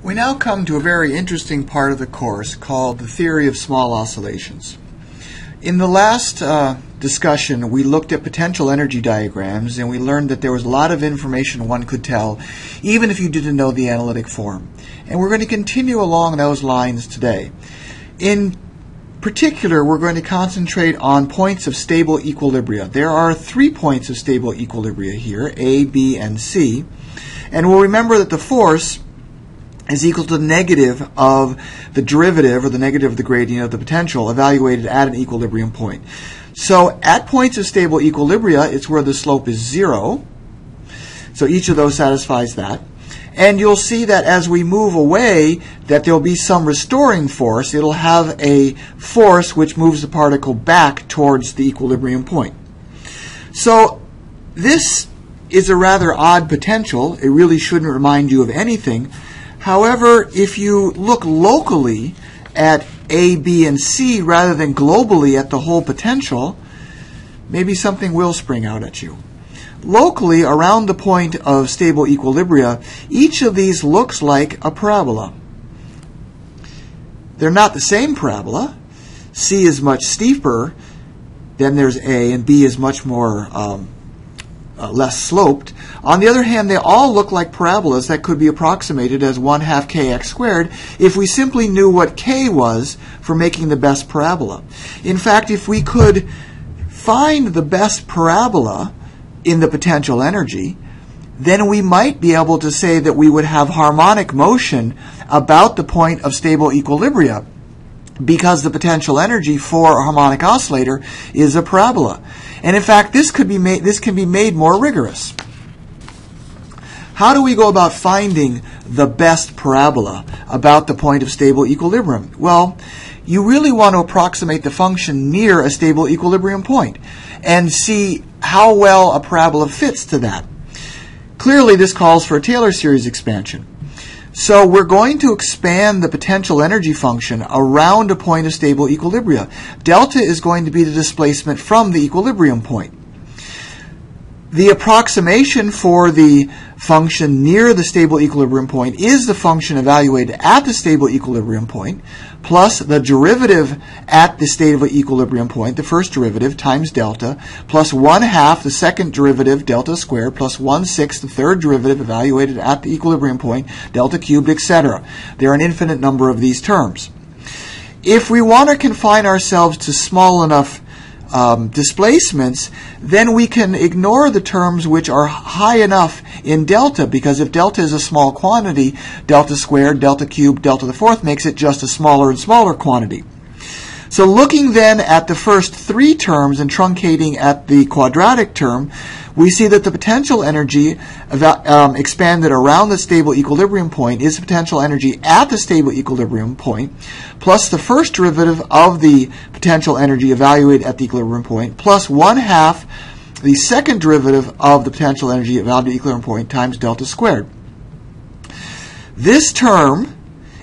We now come to a very interesting part of the course called the theory of small oscillations. In the last discussion, we looked at potential energy diagrams, and we learned that there was a lot of information one could tell, even if you didn't know the analytic form. And we're going to continue along those lines today. In particular, we're going to concentrate on points of stable equilibria. There are 3 points of stable equilibria here, A, B, and C. And we'll remember that the force is equal to the negative of the derivative, or the negative of the gradient of the potential, evaluated at an equilibrium point. So at points of stable equilibria, it's where the slope is 0. So each of those satisfies that. And you'll see that as we move away, that there'll be some restoring force. It'll have a force which moves the particle back towards the equilibrium point. So this is a rather odd potential. It really shouldn't remind you of anything. However, if you look locally at A, B, and C rather than globally at the whole potential, maybe something will spring out at you. Locally, around the point of stable equilibria, each of these looks like a parabola. They're not the same parabola. C is much steeper than there's A, and B is much more less sloped. On the other hand, they all look like parabolas that could be approximated as 1/2 kx squared if we simply knew what k was for making the best parabola. In fact, if we could find the best parabola in the potential energy, then we might be able to say that we would have harmonic motion about the point of stable equilibria, because the potential energy for a harmonic oscillator is a parabola. And in fact, this can be made more rigorous. How do we go about finding the best parabola about the point of stable equilibrium? Well, you really want to approximate the function near a stable equilibrium point and see how well a parabola fits to that. Clearly, this calls for a Taylor series expansion. So we're going to expand the potential energy function around a point of stable equilibria. Delta is going to be the displacement from the equilibrium point. The approximation for the function near the stable equilibrium point is the function evaluated at the stable equilibrium point plus the derivative at the stable equilibrium point, the first derivative, times delta, plus 1/2 the second derivative, delta squared, plus 1/6 the third derivative evaluated at the equilibrium point, delta cubed, etc. There are an infinite number of these terms. If we want to confine ourselves to small enough displacements, then we can ignore the terms which are high enough in delta, because if delta is a small quantity, delta squared, delta cubed, delta the fourth makes it just a smaller and smaller quantity. So looking then at the first 3 terms and truncating at the quadratic term, we see that the potential energy expanded around the stable equilibrium point is the potential energy at the stable equilibrium point, plus the first derivative of the potential energy evaluated at the equilibrium point, plus 1/2 the second derivative of the potential energy evaluated at the equilibrium point times delta squared. This term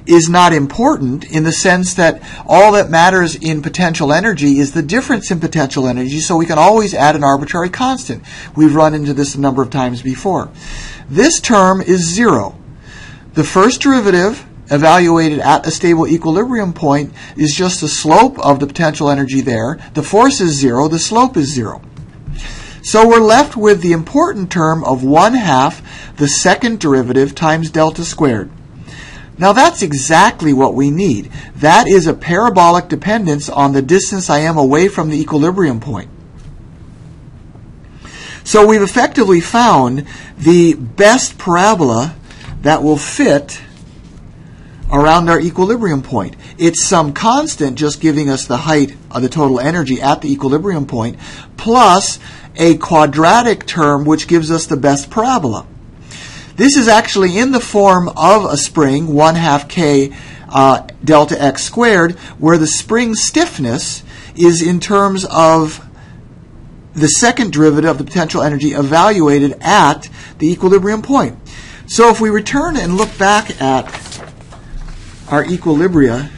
is not important in the sense that all that matters in potential energy is the difference in potential energy, so we can always add an arbitrary constant. We've run into this a number of times before. This term is 0. The first derivative evaluated at a stable equilibrium point is just the slope of the potential energy there. The force is 0, the slope is 0. So we're left with the important term of 1/2 the second derivative times delta squared. Now that's exactly what we need. That is a parabolic dependence on the distance I am away from the equilibrium point. So we've effectively found the best parabola that will fit around our equilibrium point. It's some constant just giving us the height of the total energy at the equilibrium point, plus a quadratic term which gives us the best parabola. This is actually in the form of a spring, 1/2 k delta x squared, where the spring stiffness is in terms of the second derivative of the potential energy evaluated at the equilibrium point. So if we return and look back at our equilibria,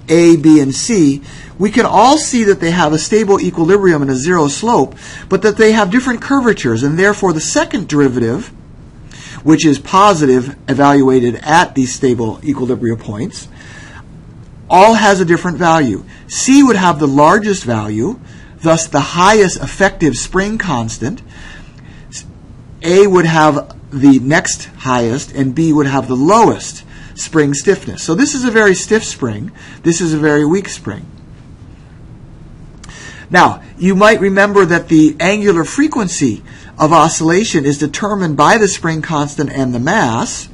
A, B, and C, we can all see that they have a stable equilibrium and a 0 slope, but that they have different curvatures, and therefore the second derivative which is positive evaluated at these stable equilibrium points, all has a different value. C would have the largest value, thus the highest effective spring constant. A would have the next highest, and B would have the lowest spring stiffness. So this is a very stiff spring. This is a very weak spring. Now, you might remember that the angular frequency of oscillation is determined by the spring constant and the mass,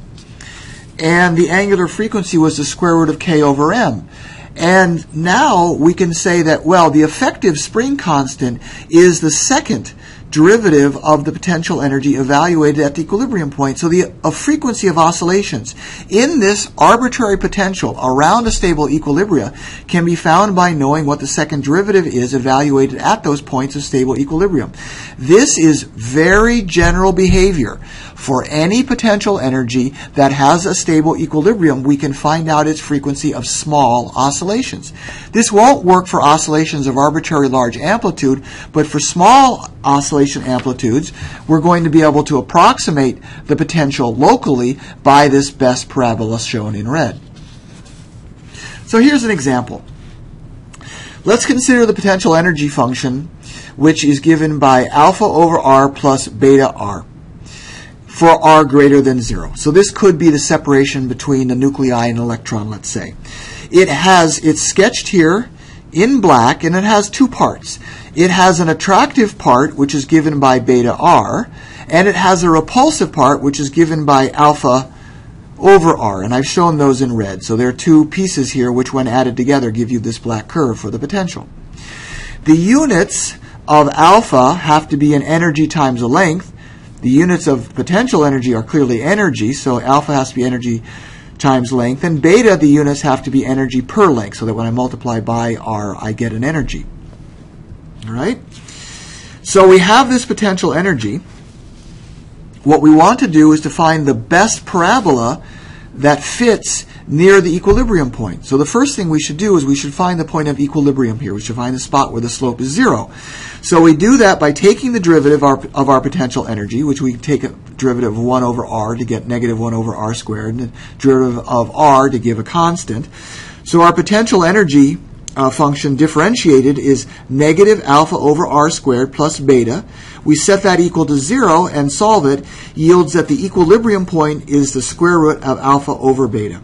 and the angular frequency was the square root of k over m. And now we can say that, well, the effective spring constant is the second derivative of the potential energy evaluated at the equilibrium point. So the frequency of oscillations in this arbitrary potential around a stable equilibria can be found by knowing what the second derivative is evaluated at those points of stable equilibrium. This is very general behavior. For any potential energy that has a stable equilibrium, we can find out its frequency of small oscillations. This won't work for oscillations of arbitrary large amplitude, but for small oscillation amplitudes, we're going to be able to approximate the potential locally by this best parabola shown in red. So here's an example. Let's consider the potential energy function, which is given by alpha over r plus beta r, for r greater than 0. So this could be the separation between the nuclei and an electron, let's say. It's sketched here in black, and it has two parts. It has an attractive part, which is given by beta r, and it has a repulsive part, which is given by alpha over r, and I've shown those in red. So there are two pieces here, which when added together give you this black curve for the potential. The units of alpha have to be an energy times a length. The units of potential energy are clearly energy, so alpha has to be energy times length, and beta, the units have to be energy per length, so that when I multiply by r, I get an energy. All right? So we have this potential energy. What we want to do is to find the best parabola that fits near the equilibrium point. So the first thing we should do is we should find the point of equilibrium here. We should find the spot where the slope is 0. So we do that by taking the derivative of our potential energy, which we take a derivative of 1 over r to get negative 1 over r squared, and the derivative of r to give a constant. So our potential energy function differentiated is negative alpha over r squared plus beta. We set that equal to 0 and solve it, yields that the equilibrium point is the square root of alpha over beta.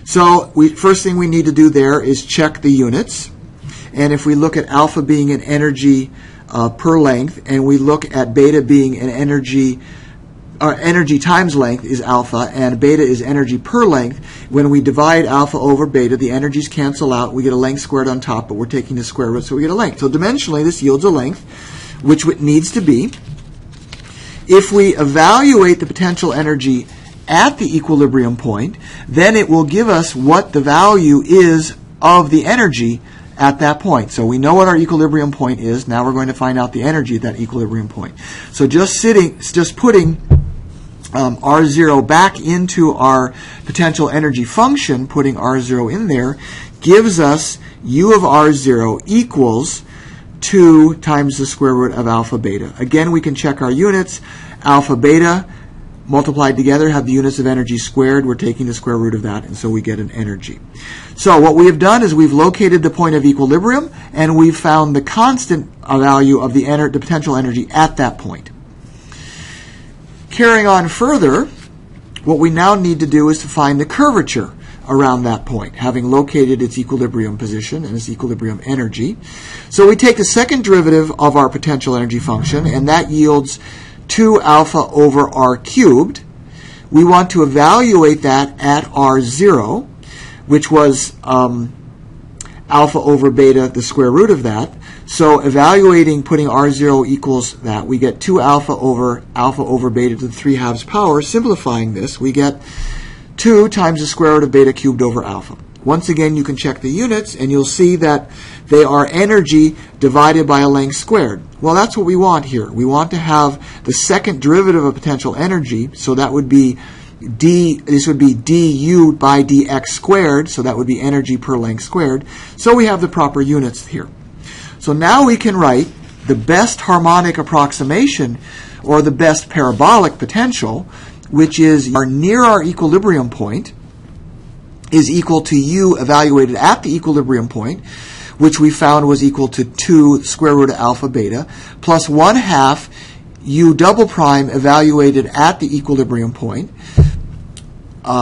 So first thing we need to do there is check the units. And if we look at alpha being an energy per length, and we look at beta being an energy times length is alpha, and beta is energy per length, when we divide alpha over beta, the energies cancel out. We get a length squared on top, but we're taking the square root, so we get a length. So dimensionally, this yields a length, which it needs to be. If we evaluate the potential energy at the equilibrium point, then it will give us what the value is of the energy at that point. So we know what our equilibrium point is. Now we're going to find out the energy at that equilibrium point. So just putting R0 back into our potential energy function, putting R0 in there, gives us U of R0 equals 2 times the square root of alpha beta. Again, we can check our units. Alpha beta multiplied together have the units of energy squared. We're taking the square root of that, and so we get an energy. So what we have done is we've located the point of equilibrium, and we've found the constant value of the potential energy at that point. Carrying on further, what we now need to do is to find the curvature around that point, having located its equilibrium position and its equilibrium energy. So we take the second derivative of our potential energy function, and that yields 2 alpha over r cubed. We want to evaluate that at r0, which was alpha over beta, the square root of that. So evaluating, putting r0 equals that, we get 2 alpha over beta to the 3/2 power. Simplifying this, we get 2 times the square root of beta cubed over alpha. Once again, you can check the units, and you'll see that they are energy divided by a length squared. Well, that's what we want here. We want to have the second derivative of potential energy, so that would be this would be du by dx squared, so that would be energy per length squared. So we have the proper units here. So now we can write the best harmonic approximation, or the best parabolic potential, which is near our equilibrium point, is equal to u evaluated at the equilibrium point, which we found was equal to 2 square root of alpha beta, plus 1/2 u double prime evaluated at the equilibrium point,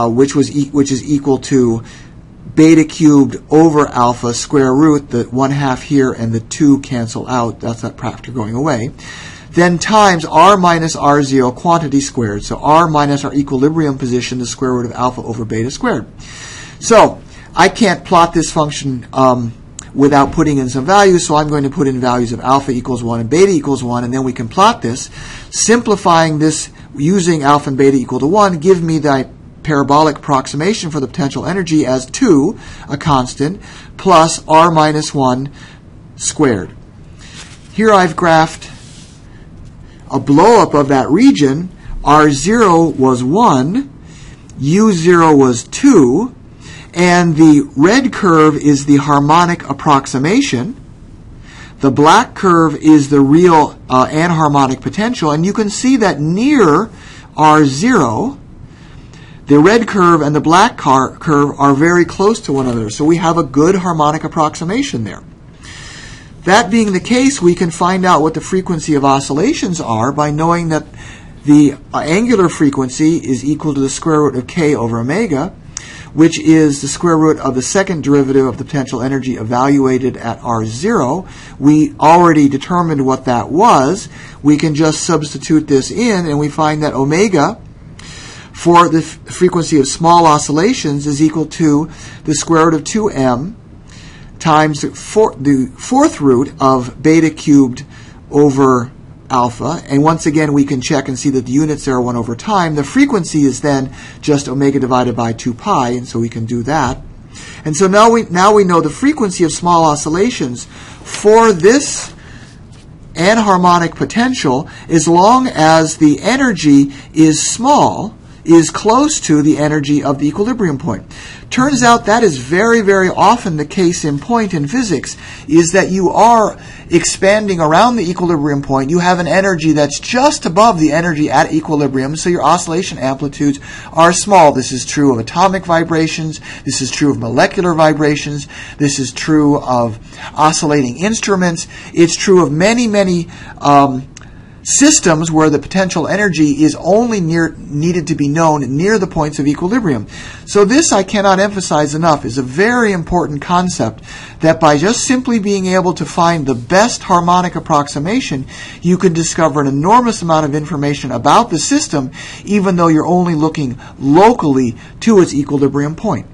which is equal to beta cubed over alpha square root, the 1/2 here and the 2 cancel out, that's that factor going away, then times r minus r0 quantity squared. So r minus our equilibrium position, the square root of alpha over beta squared. So I can't plot this function without putting in some values, so I'm going to put in values of alpha equals 1 and beta equals 1, and then we can plot this. Simplifying this using alpha and beta equal to 1 give me the parabolic approximation for the potential energy as 2, a constant, plus r minus 1 squared. Here I've graphed a blow-up of that region. R0 was 1, U0 was 2, and the red curve is the harmonic approximation. The black curve is the real anharmonic potential, and you can see that near R0, the red curve and the black curve are very close to one another, so we have a good harmonic approximation there. That being the case, we can find out what the frequency of oscillations are by knowing that the angular frequency is equal to the square root of k over omega, which is the square root of the second derivative of the potential energy evaluated at R0. We already determined what that was. We can just substitute this in, and we find that omega for the frequency of small oscillations is equal to the square root of 2m times the fourth root of beta cubed over alpha. And once again, we can check and see that the units there are 1 over time. The frequency is then just omega divided by 2 pi, and so we can do that. And so now we know the frequency of small oscillations for this anharmonic potential, as long as the energy is small, is close to the energy of the equilibrium point. Turns out that is very, very often the case in point in physics, is that you are expanding around the equilibrium point. You have an energy that's just above the energy at equilibrium, so your oscillation amplitudes are small. This is true of atomic vibrations. This is true of molecular vibrations. This is true of oscillating instruments. It's true of many, many systems where the potential energy is only needed to be known near the points of equilibrium. So this, I cannot emphasize enough, is a very important concept, that by just simply being able to find the best harmonic approximation, you can discover an enormous amount of information about the system, even though you're only looking locally to its equilibrium point.